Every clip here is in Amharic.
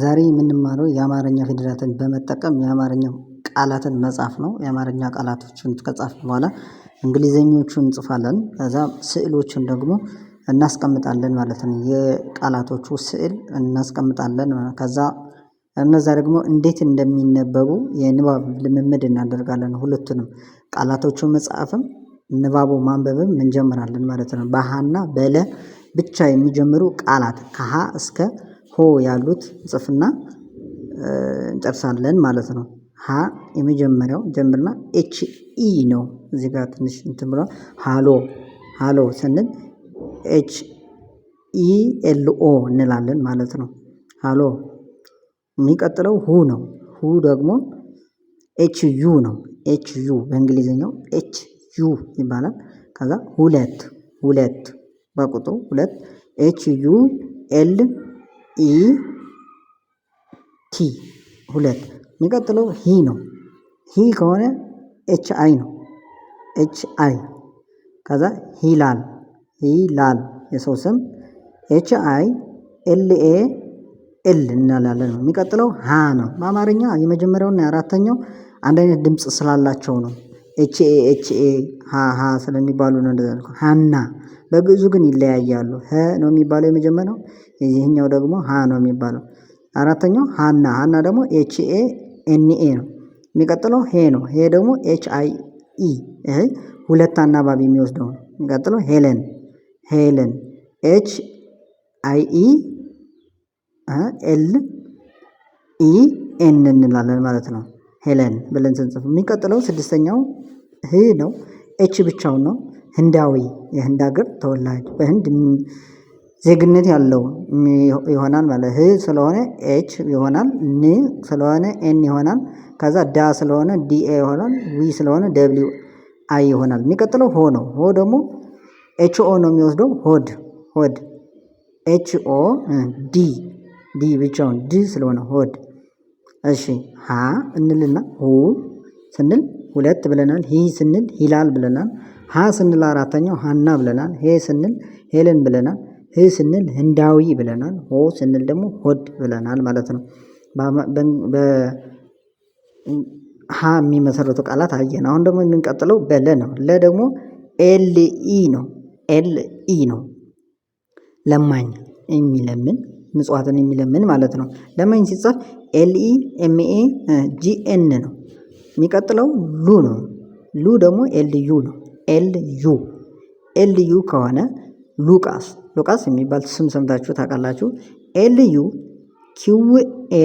ዛሬ የምንማረው የአማርኛ ፊደላትን በመጠቀም የአማርኛ ቃላትን መጻፍ ነው። የአማርኛ ቃላቶችን ከጻፍን በኋላ እንግሊዘኞቹን እንጽፋለን ከዛ ስዕሎችን ደግሞ እናስቀምጣለን ማለት ነው። የቃላቶቹ ስዕል እናስቀምጣለን ከዛ እነዛ ደግሞ እንዴት እንደሚነበቡ የንባብ ልምምድ እናደርጋለን። ሁለቱንም ቃላቶቹን መጻፍም ንባቡ ማንበብም እንጀምራለን ማለት ነው። በሀና በለ ብቻ የሚጀምሩ ቃላት ከሀ እስከ ሆ ያሉት እንጽፍና እንጨርሳለን ማለት ነው። ሀ የመጀመሪያው ጀምርና ኤች ኢ ነው እዚህ ጋር ትንሽ እንትን ብሏል ሃሎ ሃሎ ስንል ኤች ኢ ኤል ኦ እንላለን ማለት ነው። ሃሎ የሚቀጥለው ሁ ነው። ሁ ደግሞ ኤች ዩ ነው። ኤች ዩ በእንግሊዘኛው ኤች ዩ ይባላል። ከዛ ሁለት ሁለት በቁጥሩ ሁለት ኤች ዩ ኤል ኢ ቲ ሁለት የሚቀጥለው ሂ ነው። ሂ ከሆነ ኤች አይ ነው። ኤች አይ ከዛ ሂላል ሂላል የሰው ስም ኤች አይ ኤል ኤ ኤል እንላለን ነው። የሚቀጥለው ሀ ነው። በአማርኛ የመጀመሪያውና የአራተኛው አንድ አይነት ድምጽ ስላላቸው ነው። ኤች ኤ ሀ ሀ ስለሚባሉ ነው እንደዛ ነው። ሃና በግዕዙ ግን ይለያያሉ። ሀ ነው የሚባለው የመጀመሪያው የዚህኛው ደግሞ ሀ ነው የሚባለው። አራተኛው ሃና ሃና ደግሞ ኤች ኤ ኤን ኤ ነው። የሚቀጥለው ሄ ነው። ሄ ደግሞ ኤች አይ ኢ ይሄ ሁለት አናባቢ የሚወስደው ነው። የሚቀጥለው ሄለን ሄለን ኤች አይ ኢ ኤል ኢ ኤን እንላለን ማለት ነው። ሄለን ብለን ስንጽፍ የሚቀጥለው ስድስተኛው ህ ነው። ኤች ብቻውን ነው። ህንዳዊ የህንድ ሀገር ተወላጅ በህንድ ዜግነት ያለው ይሆናል ማለት ህ ስለሆነ ኤች ይሆናል ን ስለሆነ ኤን ይሆናል ከዛ ዳ ስለሆነ ዲ ኤ ይሆናል ዊ ስለሆነ ደብሊው አይ ይሆናል። የሚቀጥለው ሆ ነው። ሆ ደግሞ ኤች ኦ ነው የሚወስደው ሆድ ሆድ ኤች ኦ ዲ ዲ ብቻውን ድ ስለሆነ ሆድ። እሺ ሀ እንልና ሁ ስንል ሁለት ብለናል። ሂ ስንል ሂላል ብለናል። ሀ ስንል አራተኛው ሃና ብለናል። ሄ ስንል ሄለን ብለናል። ህ ስንል ህንዳዊ ብለናል። ሆ ስንል ደግሞ ሆድ ብለናል ማለት ነው። ሀ የሚመሰረቱ ቃላት አየን። አሁን ደግሞ የምንቀጥለው በለ ነው። ለ ደግሞ ኤል ኢ ነው። ኤል ኢ ነው ለማኝ የሚለምን ምጽዋትን የሚለምን ማለት ነው። ለማኝ ሲጻፍ ኤል ኢ ኤም ኤ ጂ ኤን ነው። የሚቀጥለው ሉ ነው። ሉ ደግሞ ኤል ዩ ነው። ኤል ዩ ኤል ዩ ከሆነ ሉቃስ ሉቃስ የሚባል ስም ሰምታችሁ ታውቃላችሁ። ኤል ዩ ኪው ኤ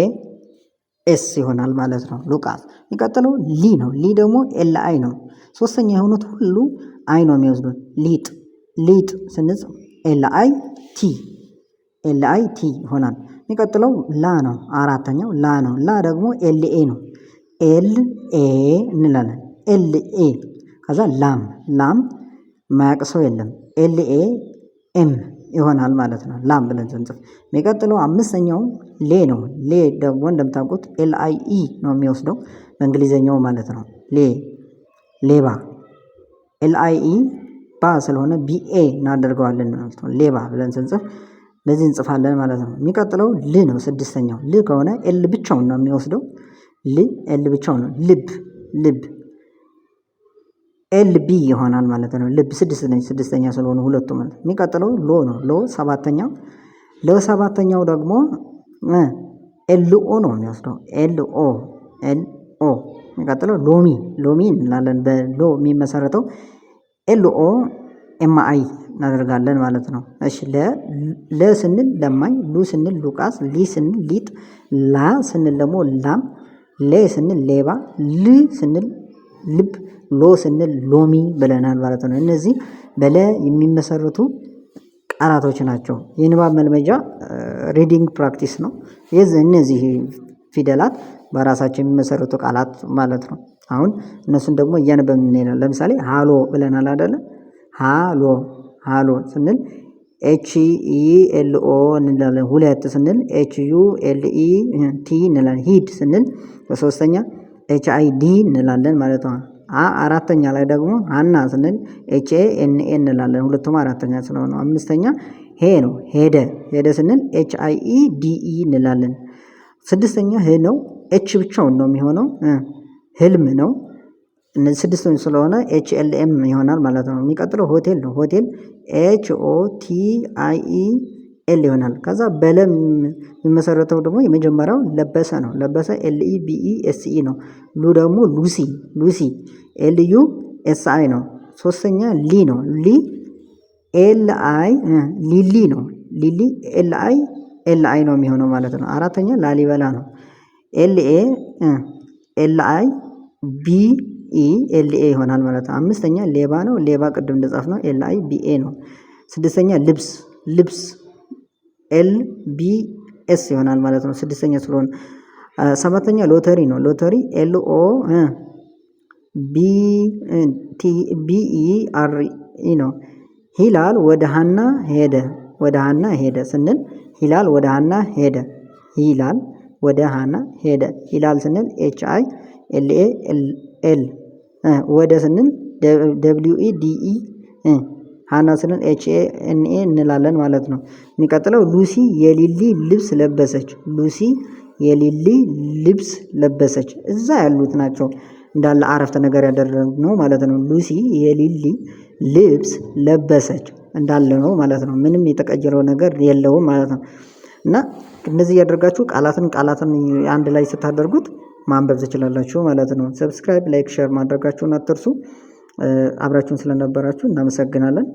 ኤስ ይሆናል ማለት ነው። ሉቃስ የሚቀጥለው ሊ ነው። ሊ ደግሞ ኤል አይ ነው። ሶስተኛ የሆኑት ሁሉ አይ ነው የሚወስዱት። ሊጥ ሊጥ ስንጽፍ ኤል አይ ቲ ኤል አይ ቲ ይሆናል። የሚቀጥለው ላ ነው። አራተኛው ላ ነው። ላ ደግሞ ኤል ኤ ነው። ኤል ኤ እንላለን። ኤል ኤ ከዛ ላም ላም ማያውቅ ሰው የለም። ኤል ኤ ኤም ይሆናል ማለት ነው። ላም ብለን ስንጽፍ የሚቀጥለው አምስተኛው ሌ ነው። ሌ ደግሞ እንደምታውቁት ኤል አይ ኢ ነው የሚወስደው በእንግሊዘኛው ማለት ነው። ሌ ሌባ ኤል አይ ኢ ባ ስለሆነ ቢኤ እናደርገዋለን ማለት ነው። ሌባ ብለን ስንጽፍ ለዚህ እንጽፋለን ማለት ነው። የሚቀጥለው ል ነው። ስድስተኛው ል ከሆነ ኤል ብቻውን ነው የሚወስደው። ል ኤል ብቻውን ነው። ልብ ልብ ኤል ቢ ይሆናል ማለት ነው። ልብ ስድስተኛ ስለሆነ ሁለቱ ማለት ነው። የሚቀጥለው ሎ ነው። ሎ ሰባተኛው ለሰባተኛው ደግሞ ኤል ኦ ነው የሚወስደው። ኤል ኦ ኤል ኦ የሚቀጥለው ሎሚ ሎሚ እንላለን። በሎ የሚመሰረተው ኤል ኦ ኤም አይ እናደርጋለን ማለት ነው። እሺ ለ ስንል ለማኝ፣ ሉ ስንል ሉቃስ፣ ሊ ስንል ሊጥ፣ ላ ስንል ደግሞ ላም፣ ሌ ስንል ሌባ፣ ል ስንል ልብ፣ ሎ ስንል ሎሚ ብለናል ማለት ነው። እነዚህ በለ የሚመሰረቱ ቃላቶች ናቸው። የንባብ መልመጃ ሪዲንግ ፕራክቲስ ነው። እነዚህ ፊደላት በራሳቸው የሚመሰረቱ ቃላት ማለት ነው። አሁን እነሱን ደግሞ እያነበብን እንሄዳለን። ለምሳሌ ሃሎ ብለናል አይደለ? ሃሎ ሃሎ ስንል ኤች ኢ ኤል ኦ እንላለን። ሁለት ስንል ኤች ዩ ኤል ኢ ቲ እንላለን። ሂድ ስንል በሶስተኛ ኤች አይ ዲ እንላለን ማለት ነው። አራተኛ ላይ ደግሞ ሃና ስንል ኤች ኤ ኤን ኤ እንላለን። ሁለቱም አራተኛ ስለሆነ አምስተኛ ሄ ነው። ሄደ ሄደ ስንል ኤች አይ ኢ ዲ ኢ እንላለን። ስድስተኛ ህ ነው። ኤች ብቻውን ነው የሚሆነው ህልም ነው። እነዚህ ስድስተኛ ስለሆነ ኤች ኤል ኤም ይሆናል ማለት ነው። የሚቀጥለው ሆቴል ነው። ሆቴል ኤች ኦ ቲ አይ ኢ ኤል ይሆናል። ከዛ በለም የሚመሰረተው ደግሞ የመጀመሪያው ለበሰ ነው። ለበሰ ኤል ኢ ቢ ኢ ኤስ ኢ ነው። ሉ ደግሞ ሉሲ ሉሲ ኤል ዩ ኤስ አይ ነው። ሶስተኛ ሊ ነው። ሊ ኤል አይ ሊሊ ነው። ሊሊ ኤል አይ ነው የሚሆነው ማለት ነው። አራተኛ ላሊበላ ነው። ኤል ኤ ኤል አይ ቢ ኢ ኤል ኤ ይሆናል ማለት ነው። አምስተኛ ሌባ ነው። ሌባ ቅድም እንደጻፍ ነው ኤል አይ ቢ ኤ ነው። ስድስተኛ ልብስ ኤል ቢ ኤስ ይሆናል ማለት ነው። ስድስተኛ ስለሆነ ሰባተኛ ሎተሪ ነው። ሎተሪ ኤል ኦ ቢ ኢ አር ኢ ነው። ሂላል ወደ ሀና ሄደ ስንል ሂላል ወደ ሀና ሄደ። ሂላል ወደ ሀና ሄደ። ሂላል ስንል ኤች አይ ኤል ኤ ኤል ወደ ስንል ደብሊው ኢ ዲ ኢ ሀና ስንል ኤች ኤ ኤን ኤ እንላለን ማለት ነው። የሚቀጥለው ሉሲ የሊሊ ልብስ ለበሰች። ሉሲ የሊሊ ልብስ ለበሰች። እዛ ያሉት ናቸው እንዳለ አረፍተ ነገር ያደረግነው ማለት ነው። ሉሲ የሊሊ ልብስ ለበሰች እንዳለ ነው ማለት ነው። ምንም የተቀየረው ነገር የለውም ማለት ነው። እና እንደዚህ ያደርጋችሁ ቃላትን አንድ ላይ ስታደርጉት ማንበብ ትችላላችሁ ማለት ነው። ሰብስክራይብ፣ ላይክ፣ ሼር ማድረጋችሁን አትርሱ። አብራችሁን ስለነበራችሁ እናመሰግናለን።